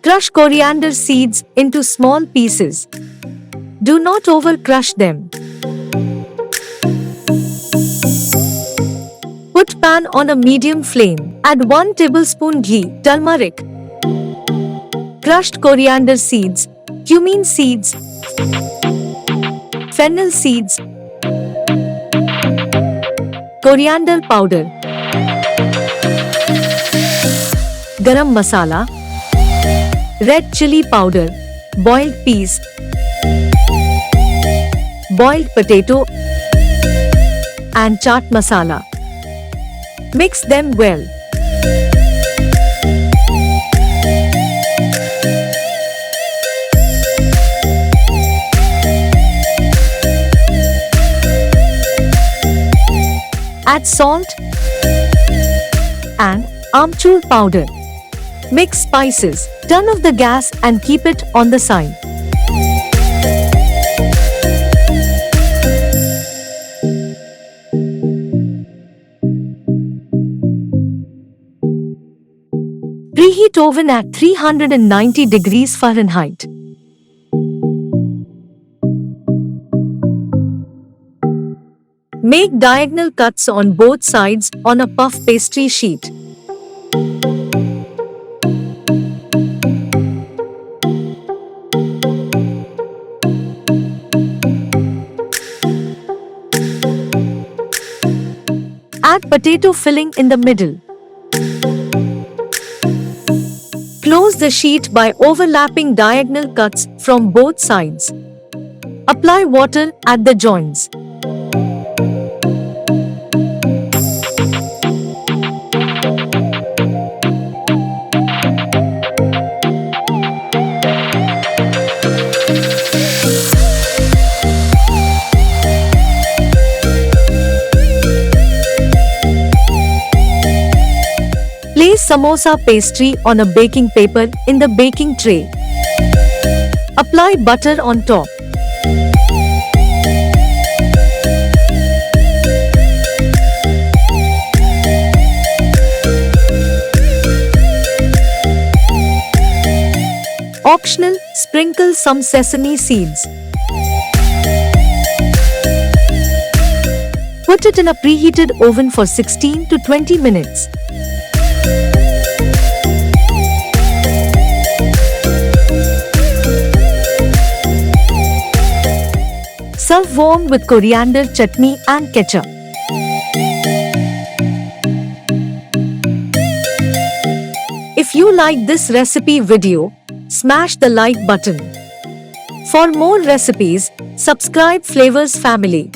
Crush coriander seeds into small pieces. Do not over-crush them. Put pan on a medium flame. Add 1 tablespoon ghee, turmeric, crushed coriander seeds, cumin seeds, fennel seeds, coriander powder, garam masala, red chili powder, boiled peas, boiled potato, and chaat masala. Mix them well. Add salt and amchur powder. Mix spices. Turn off the gas and keep it on the side. Preheat oven at 390 degrees Fahrenheit. Make diagonal cuts on both sides on a puff pastry sheet. Add potato filling in the middle. Close the sheet by overlapping diagonal cuts from both sides. Apply water at the joints. Place samosa pastry on a baking paper in the baking tray. Apply butter on top. Optional, sprinkle some sesame seeds. Put it in a preheated oven for 16 to 20 minutes. Serve warm with coriander chutney and ketchup. If you like this recipe video, smash the like button. For more recipes, subscribe Flavors Family.